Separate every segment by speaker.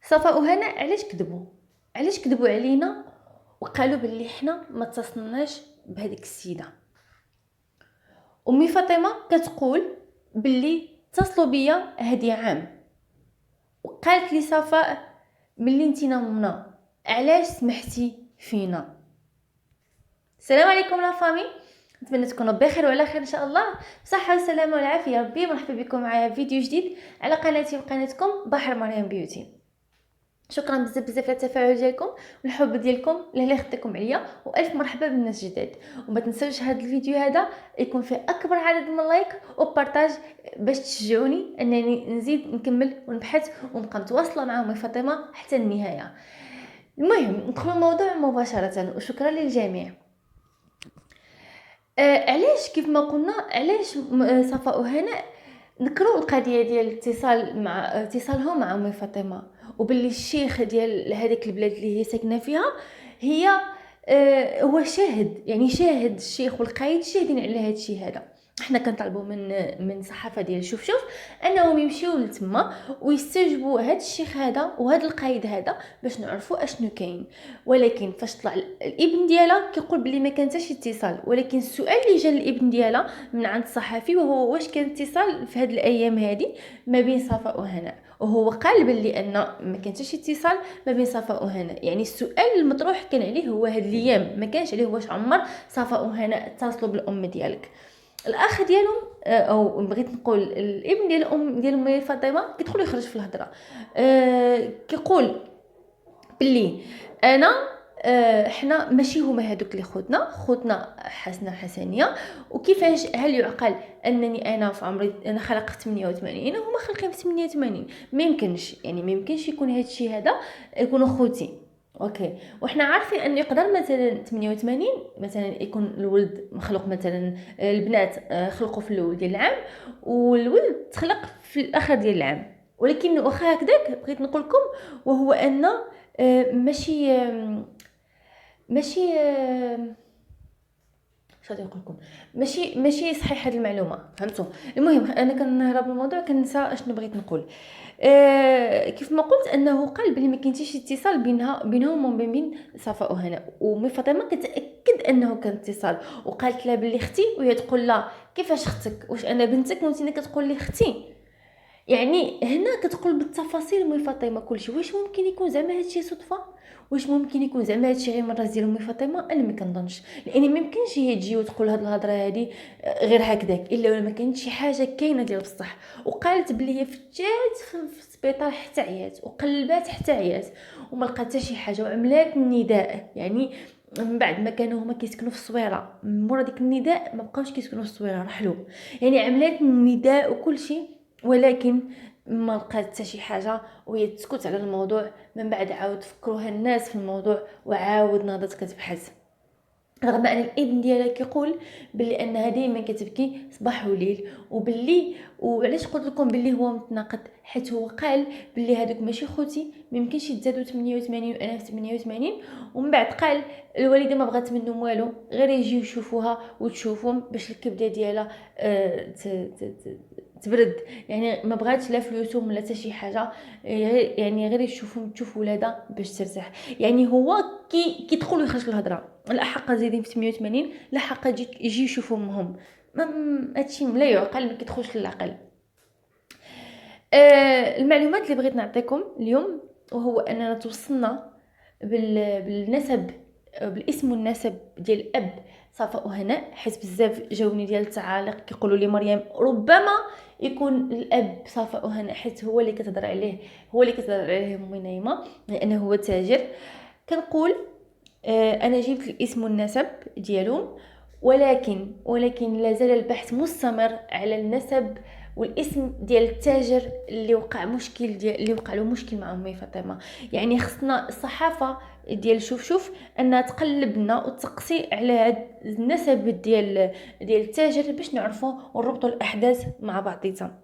Speaker 1: صفاء وهناء علاش كذبوا علينا وقالوا باللي حنا ما اتصلناش بهذيك السيده. امي فاطمه كتقول باللي اتصلوا بيا هادي عام وقالت لي صفاء باللي نتينا منا علاش سمحتي فينا. السلام عليكم لا فامي، نتمنى تكونوا بخير وعلى خير ان شاء الله، بصحه والسلامه والعافيه ربي. مرحبا بكم معايا فيديو جديد على قناتي وقناتكم بحر مريم بيوتي. شكرا بزاف على التفاعل ديالكم والحب ديالكم اللي خدتكم عليا، والف مرحبا بالناس الجداد. وما تنسوش هذا الفيديو هذا يكون فيه اكبر عدد من اللايك وبارطاج باش تشجعوني انني نزيد نكمل ونبحث ونبقى متواصله مع امي فاطمه حتى النهايه. المهم ندخل الموضوع مباشره، وشكرا للجميع. علاش كيف ما قلنا علاش صفاء وهناء نكروا القضيه ديال اتصالهم مع امي فاطمه، وباللي الشيخ ديال هذيك البلاد اللي هي ساكنه فيها هي هو شاهد، يعني شاهد الشيخ والقايد شاهدين على هذا الشيء هذا. احنا كنطلبوا من صحافه ديال شوف انهم يمشيو لتما ويستجبوا هذا الشيخ هذا وهذا القايد هذا باش نعرفوا اشنو كاين. ولكن فاش طلع الابن ديالها كيقول بلي ما كان حتى شي اتصال، ولكن السؤال اللي جا للابن ديالها من عند الصحفي وهو واش كان اتصال في هذه الايام هذه ما بين صفاء وهناء، وهو قال بلي ان ما كان حتى شي اتصال ما بين صفاء وهناء. يعني السؤال المطروح كان عليه هو هاد الايام، ما كانش عليه واش عمر صفاء وهناء اتصلوا بالام ديالك. الاخ ديالهم او بغيت نقول الابن ديال ديال امي فاطمه كيدخل يخرج في الهضره، كيقول باللي انا حنا ماشي هما هادوك اللي خوتنا حسنه وحسنيه، وكيفاش هل يعقل انني انا في عمري انا خلق 88 وهما خلقين في 88؟ ما يمكنش، يعني ما يمكنش يكون هادشي هذا يكونوا خوتي. اوكي، وحنا عارفين ان يقدر مثلا 88 مثلا يكون الولد مخلوق مثلا البنات خلقوا في الاول ديال العام والولد تخلق في الاخر ديال العام. ولكن واخا هكذاك بغيت نقول لكم وهو ان ماشي شنو نقول لكم، ماشي صحيح هذه المعلومه، فهمتوا؟ المهم انا كنهرب من الموضوع كنسى اشنو بغيت نقول. كيف ما قلت انه قال بلي ما كاينش اتصال بينهم وبين صفاء وهناء، ومي فاطمه كتاكد انه كان اتصال، وقالت لها بلي اختي وهي تقول لا كيفاش اختك، واش انا بنتك وانت كتقول لي اختي؟ يعني هنا كتقول بالتفاصيل مي فاطمه كلشي. واش ممكن يكون زعما هادشي صدفه؟ واش ممكن يكون زعما هادشي غير من راس ديال مي فاطمه؟ انا ما كنظنش، لان ما يمكنش هي تجي وتقول هاد الهضره هادي غير هكذاك الا ولا ما كاينش شي حاجه كاينه ديال بصح. وقالت بلي هي فتات في السبيطار حتى عيات وقلبات حتى عيات وما لقات حتى شي حاجه، وعملات النداء يعني من بعد ما كانوا هما كيسكنوا في الصويره مورا ديك النداء ما بقاوش كيسكنوا في الصويره رحلوا، يعني عملات النداء وكل شيء، ولكن ما لقات حتى شي حاجه وهي تسكت على الموضوع. من بعد عاود فكروها الناس في الموضوع وعاود ناضت كتبحث، رغم ان الابن ديالها كيقول بلي انها دائما كتبكي صباح وليل. وعلاش قلت لكم بلي هو متناقض؟ حيت هو قال بلي هذوك ماشي خوتي، ما يمكنش يتزادوا 88 وانا في 88. ومن بعد قال الوالده ما بغات منهم والو غير يجيو يشوفوها وتشوفهم باش الكبده ديالها تبرد، يعني ما بغاتش لا فلوسهم ولا حتى شي حاجه، يعني غير يشوفهم تشوف ولادها باش ترتاح. يعني هو كيدخل ويخرج الهضره، لا حق زايدين في 88 لا حق يجي يشوفوا امهم. هادشي لا يعقل، ما كيدخلش للعقل. المعلومات اللي بغيت نعطيكم اليوم وهو اننا توصلنا بالنسب بالاسم والنسب ديال الاب صفاء وهناء، حيت بزاف جاوني ديال التعاليق كيقولوا لي مريم ربما يكون الاب صفاء وهناء حيت هو اللي كتهضر عليه، امي نايمه لانه هو تاجر. كنقول انا جبت الاسم والنسب ديالهم، ولكن لازال البحث مستمر على النسب والاسم ديال التاجر اللي وقع له مشكل مع امي فاطمه. يعني خصنا الصحافه ديال شوف انها تقلب لنا وتقصي على هاد النسب ديال التاجر باش نعرفوا ونربطوا الاحداث مع بعضيتها.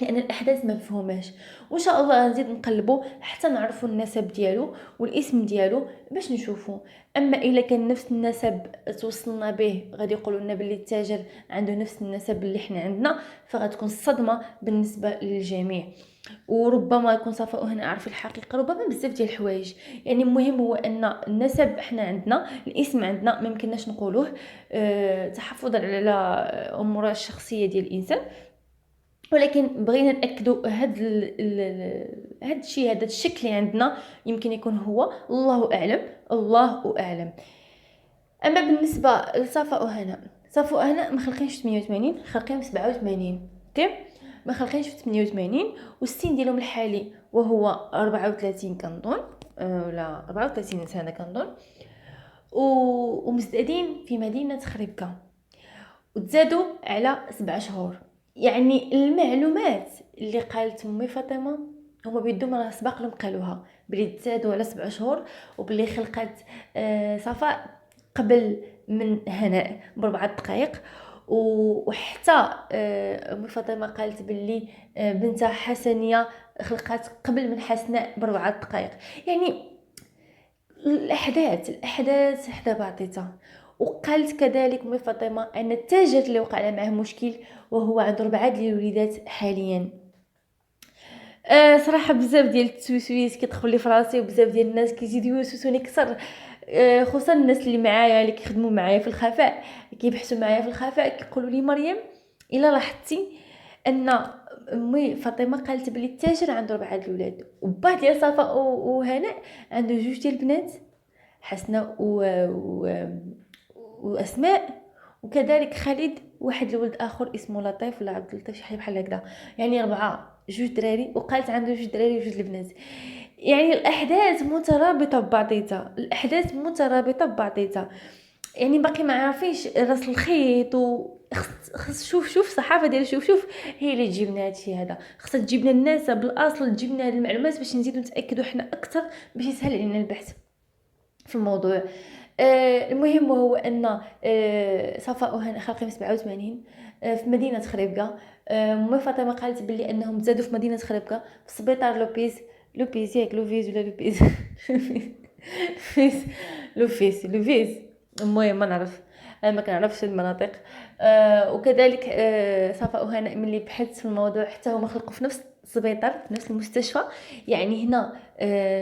Speaker 1: لان الاحداث ما مفهوماش. وان شاء الله نزيد نقلبوا حتى نعرفوا النسب ديالو والاسم ديالو باش نشوفوا. اما الا كان نفس النسب توصلنا به غادي يقولوا لنا باللي التاجر عنده نفس النسب اللي احنا عندنا، فغتكون صدمه بالنسبه للجميع. وربما يكون صفاء هنا عارف الحقيقه، ربما بزاف ديال الحوايج. يعني المهم هو ان النسب احنا عندنا، الاسم عندنا ما يمكنناش نقولوه تحفظا على امور الشخصيه ديال الانسان. ولكن بغينا ناكدوا هاد الشيء، هذا الشكل اللي عندنا يمكن يكون هو، الله اعلم، الله اعلم. اما بالنسبه لصفاء وهنا، صفاء وهنا ما خلقينش في 88، خلقين في 87. اوكي، ما خلقينش في 88. والسن ديالهم الحالي وهو 34 كنظن، ولا 34 سنه كنظن. ومزدادين في مدينه خريبكه، وتزادوا على 7 شهور. يعني المعلومات اللي قالت امي فاطمه هما بيدهم راه سبق لهم قالوها بلي تزادوا على 7 شهور، وبلي خلقت صفاء قبل من هناء ب4 دقائق. وحتى امي فاطمه قالت باللي بنتها حسنيه خلقات قبل من حسناء ب4 دقائق. يعني الاحداث حدا بعضيتها. وقالت كذلك امي فاطمه ان التاجر اللي وقع معه مشكل وهو عنده 4 ديال الوليدات حاليا. صراحه بزاف ديال التوسويس كيدخل لي في راسي، وبزاف ديال الناس كيزيدوا يوسوسوني اكثر، خصوصا الناس اللي معايا اللي كيخدموا معايا في الخفاء، كيبحثوا معايا في الخفاء، كيقولوا لي مريم الا لاحظتي ان امي فاطمه قالت بلي التاجر عنده 4 الاولاد، وباه ديال صفاء وهناء عنده 2 ديال البنات، حسناء واسماء، وكذلك خالد واحد الولد اخر اسمه لطيف ولا عبد اللطيف، شي حاجه بحال هكذا. يعني 4 جوج دراري، وقالت عنده 2 دراري وجوج البنات. يعني الاحداث مترابطه ببعضيتها، الاحداث مترابطه ببعضيتها. يعني باقي ما عارفينش راس الخيط. خص شوف الصحافه ديال شوف هي اللي تجيبنا هادشي هذا، خصها تجيبنا الناس بالاصل، تجيبنا هاد المعلومات باش نزيدو نتاكدوا حنا اكثر، باش يسهل علينا البحث في الموضوع. المهم هو ان صفاء وهنا خالقين في 87 في مدينه خريبكه. امي فاطمه قالت بلي انهم تزادوا في مدينه خريبكه في سبيطار لوبيز ياك لوفيز ولا لوبيز لوفيز. المهم ما نعرف، ما كنعرفش المناطق. وكذلك صفاء وهنا ملي بحثت في الموضوع حتى هما خلقوا في نفس السبيطار في نفس المستشفى. يعني هنا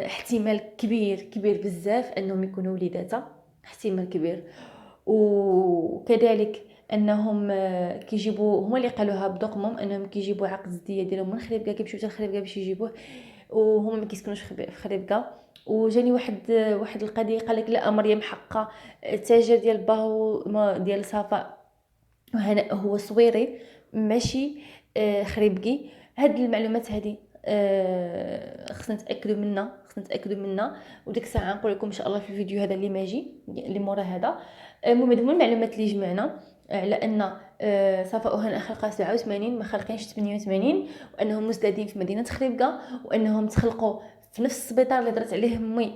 Speaker 1: احتمال كبير بزاف انهم يكونوا وليداتها، احتمال كبير. وكذلك انهم كيجيبوا، هما اللي قالوها بدقمهم، انهم كيجيبوا عقد الزديه ديالهم من خريبكه، كيمشيو حتى لخريبكه باش يجيبوه، وهما ما كيسكنوش في خريبكه. وجاني واحد القضيه قال لك لا مريم حقا التاجر ديال باهو ديال صفاء وهنا هو صويري ماشي خريبكي. هاد المعلومات هذه خصنا نتاكدوا منها وديك الساعه نقول لكم ان شاء الله في الفيديو هذا اللي ماجي اللي مورا هذا. المهم هذو المعلومات اللي جمعنا على ان صفاء وهنا خلقها 87 ما خلقينش 88، وانهم مزدادين في مدينه خريبكه، وانهم تخلقوا في نفس السبيطار اللي درت عليه امي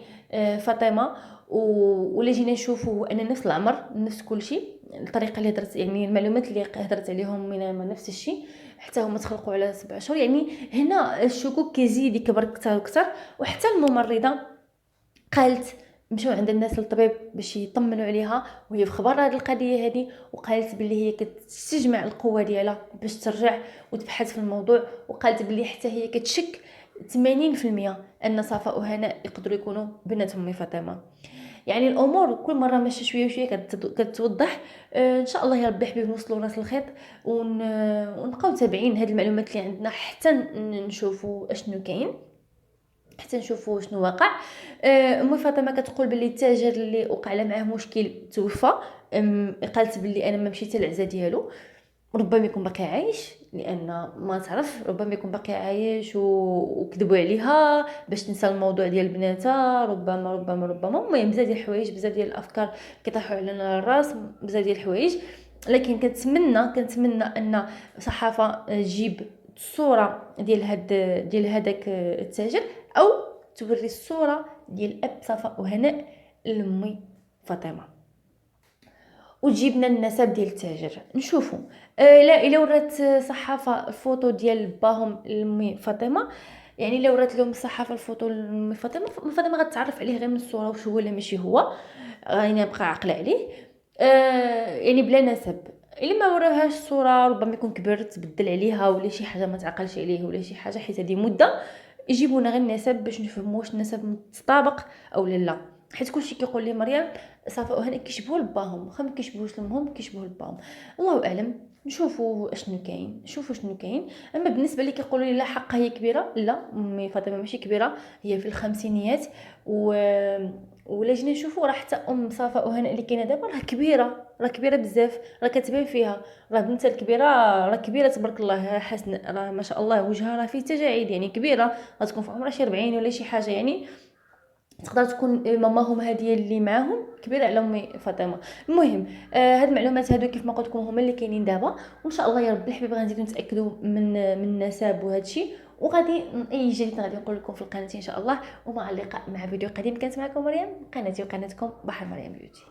Speaker 1: فاطمه. ولا جينا نشوفوا ان نفس العمر نفس كل شيء، الطريقه اللي هضرت، يعني المعلومات اللي هضرت عليهم من نفس الشيء، حتى هما تخلقوا على 7 شهور. يعني هنا الشكوك كيزيد يكبر اكثر واكثر. وحتى الممرضه قالت مشاو عند الناس للطبيب باش يطمنوا عليها وهي في خبر هذه القضيه هذه، وقالت باللي هي كتستجمع القوه ديالها باش ترجع وتبحث في الموضوع. وقالت باللي حتى هي كتشك 80% ان صفاء وهناء يقدروا يكونوا بنات امي فاطمه. يعني الامور كل مره ماشيه شويه كتوضح. ان شاء الله يا ربي حبيب نوصلوا راس الخيط ونبقاو تابعين هذه المعلومات اللي عندنا حتى نشوفوا اشنو كاين، حتى نشوفوا شنو واقع. امي فاطمه كتقول باللي التاجر اللي وقع له معاه مشكل توفى. قالت باللي انا ما مشيت للعزاء ديالو، ربما يكون باقي عايش، لان ما تعرف ربما يكون باقي عايش وكذبوا عليها باش تنسى الموضوع ديال بناتها، ربما المهم بزاف ديال الحوايج، بزاف ديال الافكار كيطيحوا علينا الراس، بزاف ديال الحوايج. لكن كنتمنى ان الصحافه تجيب الصوره ديال هذاك التاجر، او توري الصوره ديال اب صفاء وهناء لامي فاطمه. وتجيبنا النسب ديال التاجر نشوفوا. لا الا ورات صحافه الفوطو ديال باهم لمي فاطمه، يعني الا ورات لهم الصحافه الفوطو لمي فاطمه، فاطمه غتعرف عليه غير من الصوره واش هو ولا ماشي هو، غادي نبقى عاقله عليه. يعني بلا نسب. الا ما وراهاش الصوره ربما يكون كبر تبدل عليها ولا شي حاجه ما تعقلش عليه ولا شي حاجه، حيت هذه مده يجيبونا غير النسب باش نفهموا واش النسب متطابق او لا. حيت كلشي كيقول لي مريم صافا وهنا كيشبهوا لباهم، واخا ما كيشبهوش لامهم كيشبهوا لباهم. الله اعلم، نشوفوا اشنو كاين، نشوفوا شنو كاين. اما بالنسبه لي كيقولوا لي لا حقها هي كبيره، لا امي فاطمه ماشي كبيره، هي في الخمسينيات. و ولا جينا نشوفوا راه حتى ام صفاء وهناء اللي كاينه دابا راه كبيره، راه كبيره بزاف، راه كتبان فيها. راه بنتها الكبيره راه كبيره تبارك الله، حسن راه ما شاء الله وجهها راه فيه تجاعيد، يعني كبيره غتكون في عمرها شي 40 ولا شي حاجه. يعني تقدر تكون ماماهم هذه اللي معاهم كبيره على امي فاطمه. المهم هاد المعلومات هادو كيف ما قلت لكم هما اللي كاينين دابا، وان شاء الله يا رب الحبيب غنزيدو نتاكدوا من النسب وهذا الشيء. وغادي اي جديد غادي نقول لكم في القناه ان شاء الله. ومع اللقاء مع فيديو قديم. كانت معكم مريم، قناتي وقناتكم بحر مريم بيوتي.